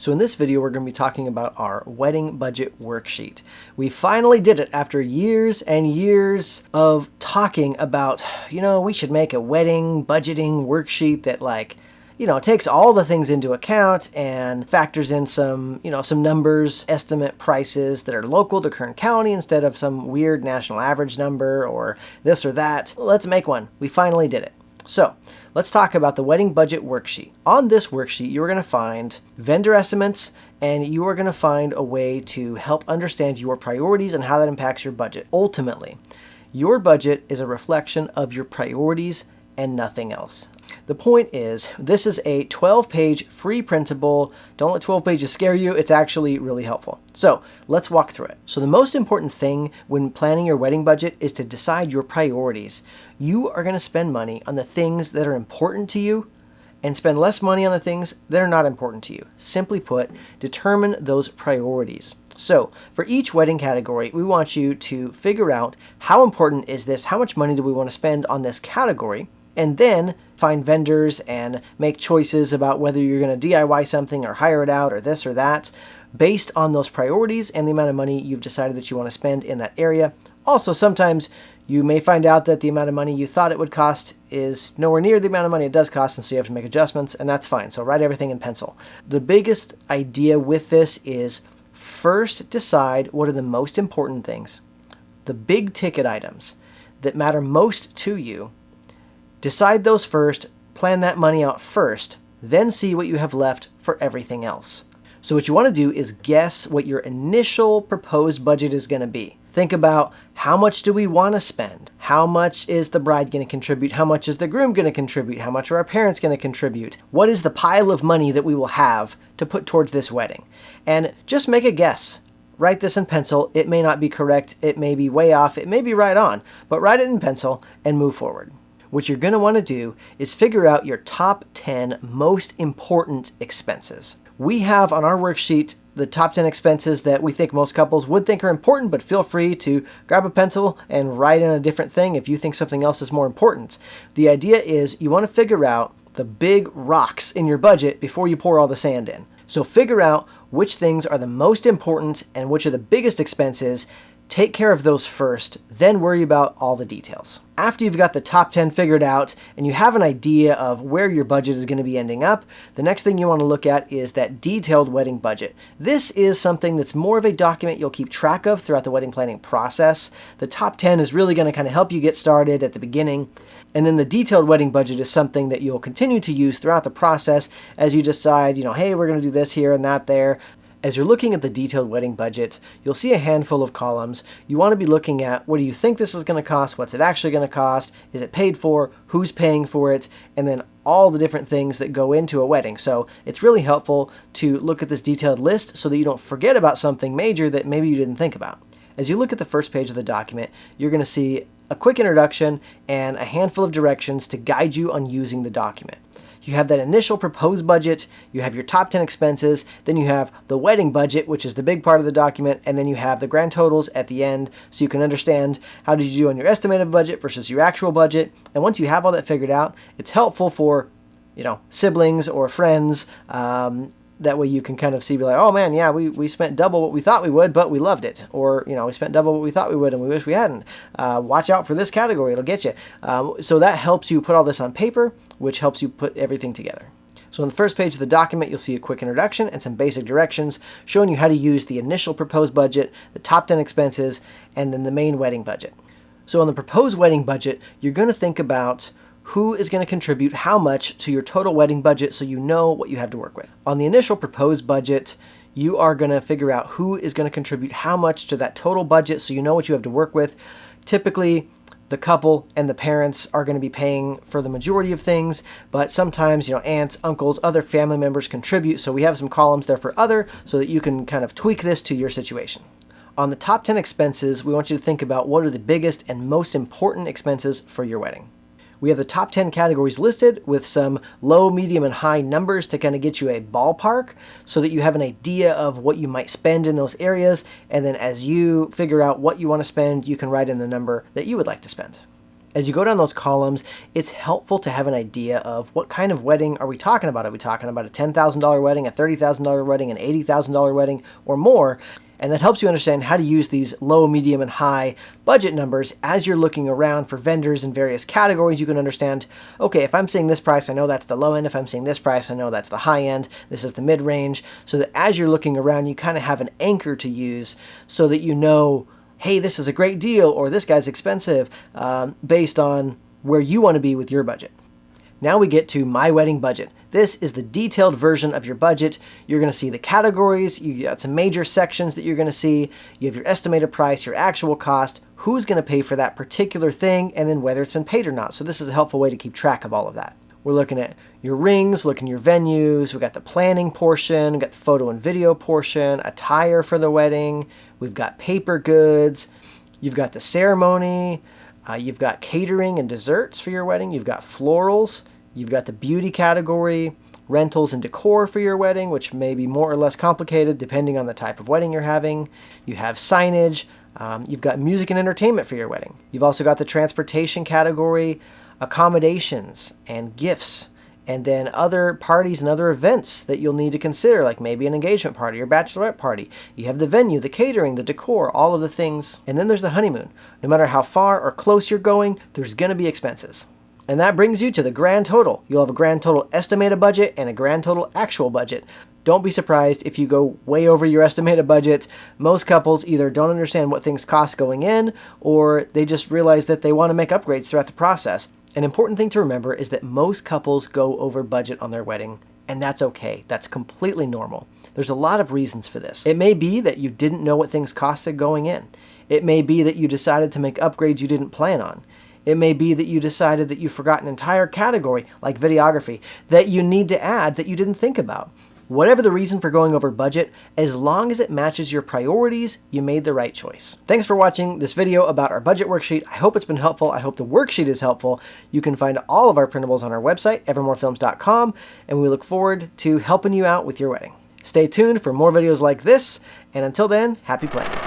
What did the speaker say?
So in this video, we're going to be talking about our wedding budget worksheet. We finally did it after years and years of talking about, we should make a wedding budgeting worksheet that takes all the things into account and factors in some numbers, estimate prices that are local to Kern County instead of some weird national average number or this or that. Let's make one. We finally did it. So let's talk about the wedding budget worksheet. On this worksheet, you're going to find vendor estimates and you are going to find a way to help understand your priorities and how that impacts your budget. Ultimately, your budget is a reflection of your priorities and nothing else. The point is, this is a 12-page free printable. Don't let 12 pages scare you. It's actually really helpful. So let's walk through it. So the most important thing when planning your wedding budget is to decide your priorities. You are going to spend money on the things that are important to you and spend less money on the things that are not important to you. Simply put, determine those priorities. So for each wedding category, we want you to figure out how important is this, how much money do we want to spend on this category, and then find vendors and make choices about whether you're going to DIY something or hire it out or this or that based on those priorities and the amount of money you've decided that you want to spend in that area. Also, sometimes you may find out that the amount of money you thought it would cost is nowhere near the amount of money it does cost, and so you have to make adjustments, and that's fine. So write everything in pencil. The biggest idea with this is first decide what are the most important things, the big ticket items that matter most to you. Decide those first, plan that money out first, then see what you have left for everything else. So what you want to do is guess what your initial proposed budget is going to be. Think about how much do we want to spend? How much is the bride going to contribute? How much is the groom going to contribute? How much are our parents going to contribute? What is the pile of money that we will have to put towards this wedding? And just make a guess. Write this in pencil. It may not be correct. It may be way off. It may be right on. But write it in pencil and move forward. What you're going to want to do is figure out your top 10 most important expenses. We have on our worksheet the top 10 expenses that we think most couples would think are important, but feel free to grab a pencil and write in a different thing if you think something else is more important. The idea is you want to figure out the big rocks in your budget before you pour all the sand in. So figure out which things are the most important and which are the biggest expenses. Take care of those first, then worry about all the details. After you've got the top 10 figured out and you have an idea of where your budget is going to be ending up, the next thing you want to look at is that detailed wedding budget. This is something that's more of a document you'll keep track of throughout the wedding planning process. The top 10 is really going to kind of help you get started at the beginning. And then the detailed wedding budget is something that you'll continue to use throughout the process as you decide, hey, we're going to do this here and that there. As you're looking at the detailed wedding budget, you'll see a handful of columns. You want to be looking at what do you think this is going to cost, what's it actually going to cost, is it paid for, who's paying for it, and then all the different things that go into a wedding. So it's really helpful to look at this detailed list so that you don't forget about something major that maybe you didn't think about. As you look at the first page of the document, you're going to see a quick introduction and a handful of directions to guide you on using the document. You have that initial proposed budget, you have your top 10 expenses, then you have the wedding budget, which is the big part of the document, and then you have the grand totals at the end so you can understand how did you do on your estimated budget versus your actual budget. And once you have all that figured out, it's helpful for, siblings or friends. That way you can kind of see, be like, oh man, yeah, we spent double what we thought we would, but we loved it. Or, we spent double what we thought we would and we wish we hadn't. Watch out for this category, it'll get you. So that helps you put all this on paper, which helps you put everything together. So on the first page of the document, you'll see a quick introduction and some basic directions showing you how to use the initial proposed budget, the top 10 expenses, and then the main wedding budget. So on the proposed wedding budget, you're going to think about who is going to contribute how much to your total wedding budget so you know what you have to work with. On the initial proposed budget, you are going to figure out who is going to contribute how much to that total budget so you know what you have to work with. Typically, the couple and the parents are going to be paying for the majority of things, but sometimes, aunts, uncles, other family members contribute, so we have some columns there for other so that you can kind of tweak this to your situation. On the top 10 expenses, we want you to think about what are the biggest and most important expenses for your wedding. We have the top 10 categories listed with some low, medium, and high numbers to kind of get you a ballpark so that you have an idea of what you might spend in those areas. And then as you figure out what you want to spend, you can write in the number that you would like to spend. As you go down those columns, it's helpful to have an idea of what kind of wedding are we talking about. Are we talking about a $10,000 wedding, a $30,000 wedding, an $80,000 wedding, or more? And that helps you understand how to use these low, medium, and high budget numbers as you're looking around for vendors in various categories. You can understand, okay, if I'm seeing this price, I know that's the low end. If I'm seeing this price, I know that's the high end. This is the mid-range. So that as you're looking around, you kind of have an anchor to use so that you know, hey, this is a great deal, or this guy's expensive, based on where you want to be with your budget. Now we get to My Wedding Budget. This is the detailed version of your budget. You're going to see the categories. You got some major sections that you're going to see. You have your estimated price, your actual cost, who's going to pay for that particular thing, and then whether it's been paid or not. So this is a helpful way to keep track of all of that. We're looking at your rings, looking at your venues. We've got the planning portion, we've got the photo and video portion, attire for the wedding. We've got paper goods. You've got the ceremony. You've got catering and desserts for your wedding. You've got florals. You've got the beauty category, rentals and decor for your wedding, which may be more or less complicated depending on the type of wedding you're having. You have signage. You've got music and entertainment for your wedding. You've also got the transportation category, accommodations and gifts, and then other parties and other events that you'll need to consider, like maybe an engagement party or bachelorette party. You have the venue, the catering, the decor, all of the things. And then there's the honeymoon. No matter how far or close you're going, there's going to be expenses. And that brings you to the grand total. You'll have a grand total estimated budget and a grand total actual budget. Don't be surprised if you go way over your estimated budget. Most couples either don't understand what things cost going in, or they just realize that they want to make upgrades throughout the process. An important thing to remember is that most couples go over budget on their wedding, and that's okay. That's completely normal. There's a lot of reasons for this. It may be that you didn't know what things costed going in. It may be that you decided to make upgrades you didn't plan on. It may be that you decided that you forgot an entire category, like videography, that you need to add that you didn't think about. Whatever the reason for going over budget, as long as it matches your priorities, you made the right choice. Thanks for watching this video about our budget worksheet. I hope it's been helpful. I hope the worksheet is helpful. You can find all of our printables on our website, evermoorefilms.com, and we look forward to helping you out with your wedding. Stay tuned for more videos like this, and until then, happy planning.